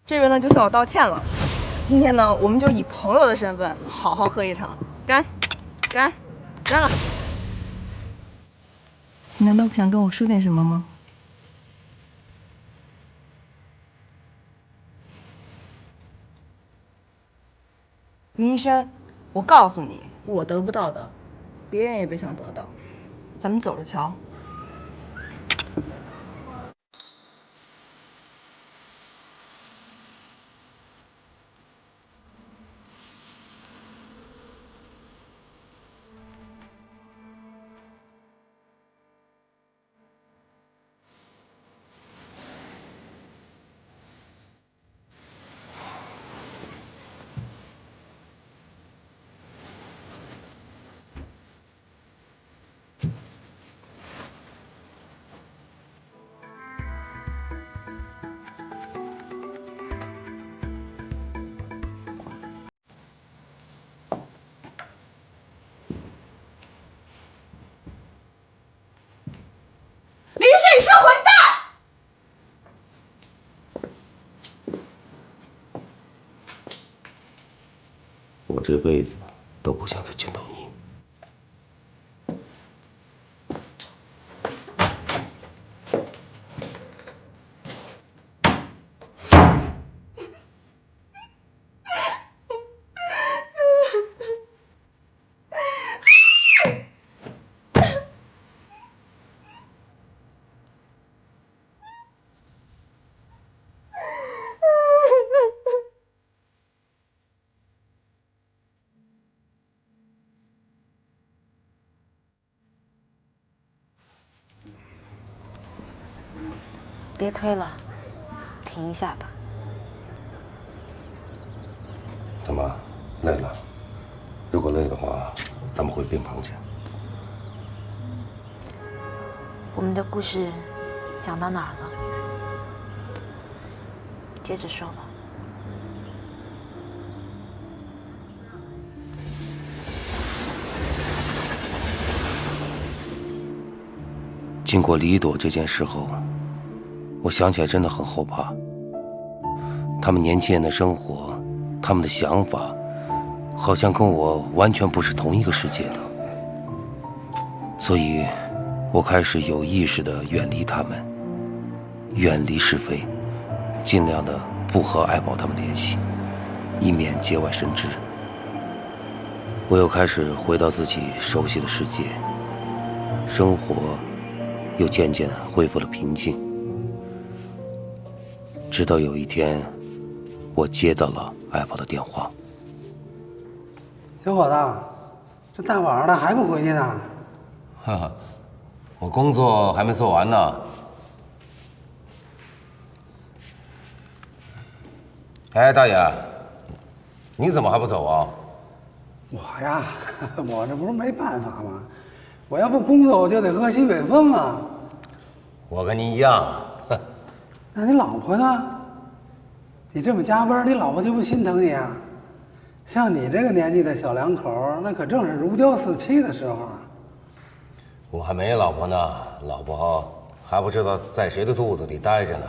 这回呢就算我道歉了。今天呢，我们就以朋友的身份好好喝一场，干，干，干了！你难道不想跟我说点什么吗？林医生，我告诉你，我得不到的，别人也别想得到。咱们走着瞧。林医生，你是混蛋！我这辈子都不想再见到你。别推了，停一下吧。怎么，累了？如果累的话，咱们回病房去。我们的故事讲到哪儿了？接着说吧。经过李朵这件事后，我想起来真的很后怕。他们年轻人的生活，他们的想法，好像跟我完全不是同一个世界的。所以，我开始有意识地远离他们，远离是非，尽量的不和爱宝他们联系，以免节外生枝。我又开始回到自己熟悉的世界，生活又渐渐恢复了平静。直到有一天，我接到了爱宝的电话。小伙子，这大晚上的还不回去呢？哈哈，我工作还没做完呢。哎，大爷，你怎么还不走啊？我呀，我这不是没办法吗？我要不工作，我就得喝西北风啊。我跟你一样。那你老婆呢？你这么加班，你老婆就不心疼你啊？像你这个年纪的小两口，那可正是如胶似漆的时候啊。我还没老婆呢，老婆还不知道在谁的肚子里待着呢。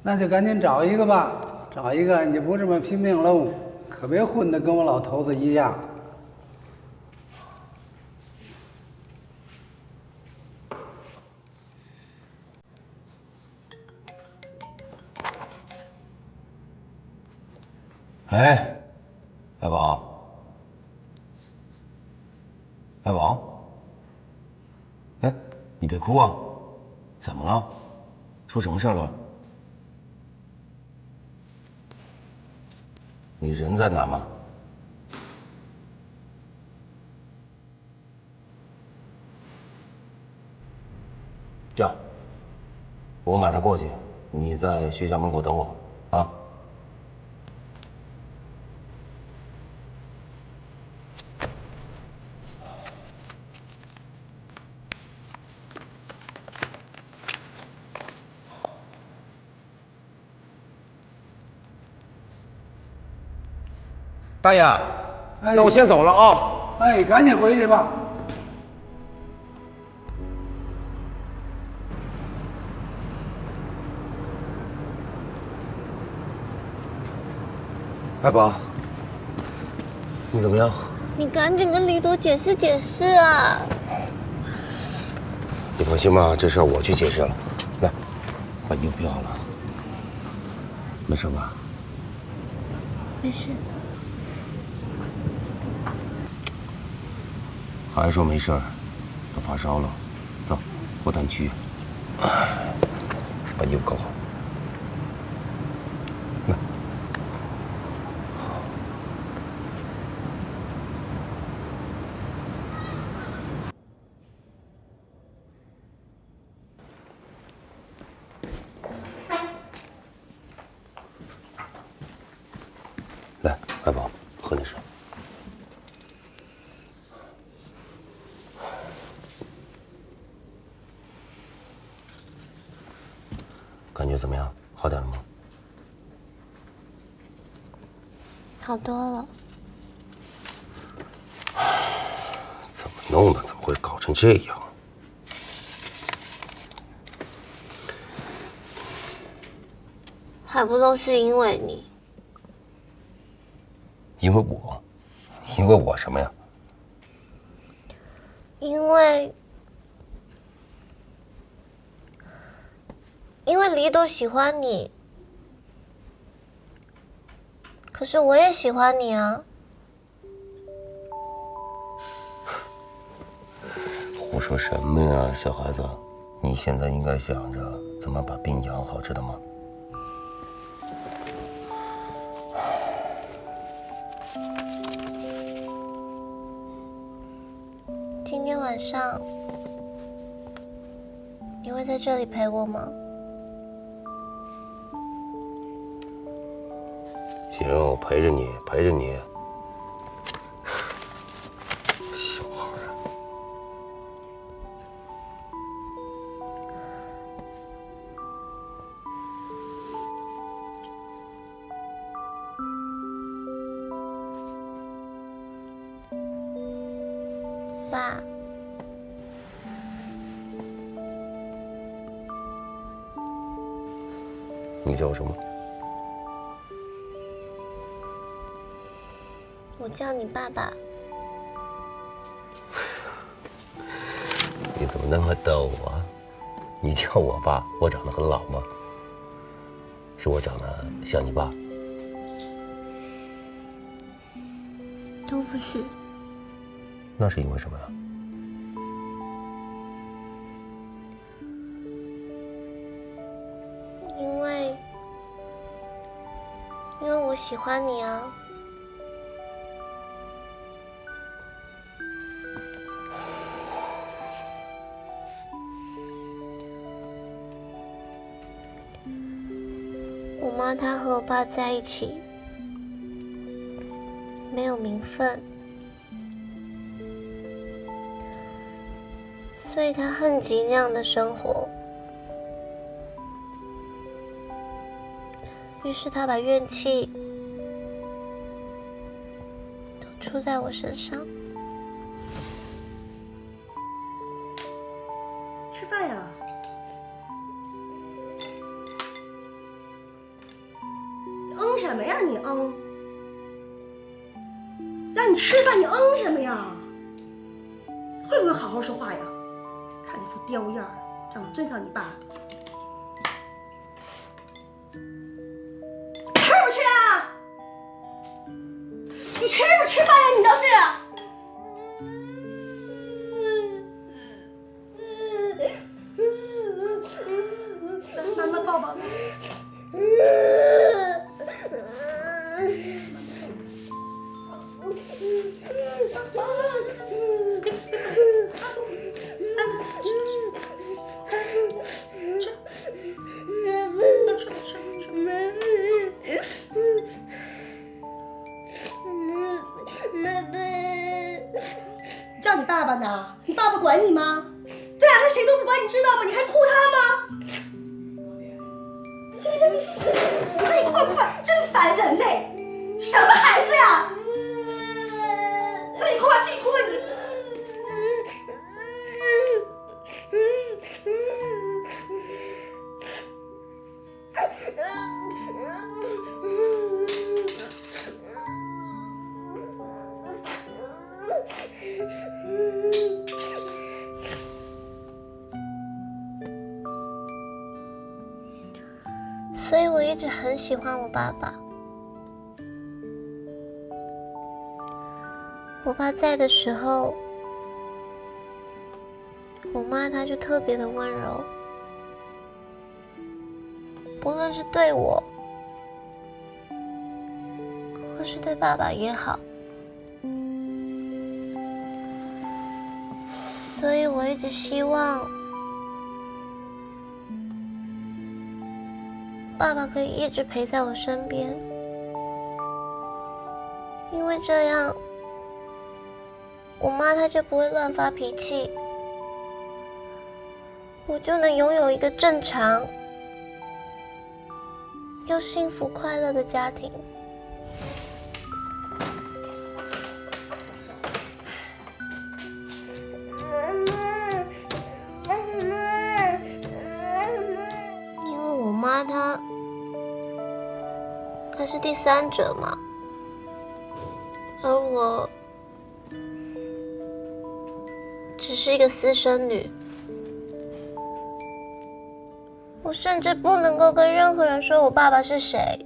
那就赶紧找一个吧，找一个你就不这么拼命喽，可别混得跟我老头子一样。哎，爱宝，爱宝，哎，你别哭啊，怎么了？出什么事了？你人在哪吗？这样，我马上过去，你在学校门口等我啊。大爷，那我先走了啊！哎，赶紧回去吧。爱宝，你怎么样？你赶紧跟李朵解释解释啊！你放心吧，这事儿我去解释了。来，把衣服披好了。没事吧？没事。还说没事儿，都发烧了。走，我带你去医院。把衣服搞好。来。来，爱宝，喝点水。感觉怎么样？好点了吗？好多了。怎么弄的？怎么会搞成这样？还不都是因为你？因为我，因为我什么呀？因为李朵喜欢你，可是我也喜欢你啊。胡说什么呀，小孩子！你现在应该想着怎么把病养好，知道吗？今天晚上你会在这里陪我吗？行，我陪着你，陪着你。小孩儿。爸，你叫我什么？我叫你爸爸。你怎么那么逗啊？你叫我爸，我长得很老吗？是我长得像你爸？都不是。那是因为什么呀？因为我喜欢你啊。我妈她和我爸在一起，没有名分，所以她恨极那样的生活。于是她把怨气都出在我身上。吃饭呀？什么呀你让你吃饭你什么呀？会不会好好说话呀？看你副刁样儿，长得真像你爸。吃不吃啊？你吃不吃饭呀？你倒是！妈妈抱抱。叫你爸爸呢？你爸爸管你吗？这俩事谁都不管，你知道吗？你还哭他吗？行，你自己快，真烦人呢！什么孩子呀？自己哭吧你。所以我一直很喜欢我爸爸。我爸在的时候，我妈她就特别的温柔，不论是对我，或是对爸爸也好。所以我一直希望爸爸可以一直陪在我身边，因为这样我妈她就不会乱发脾气，我就能拥有一个正常又幸福快乐的家庭。因为我妈她是第三者嘛，而我只是一个私生女，我甚至不能够跟任何人说我爸爸是谁。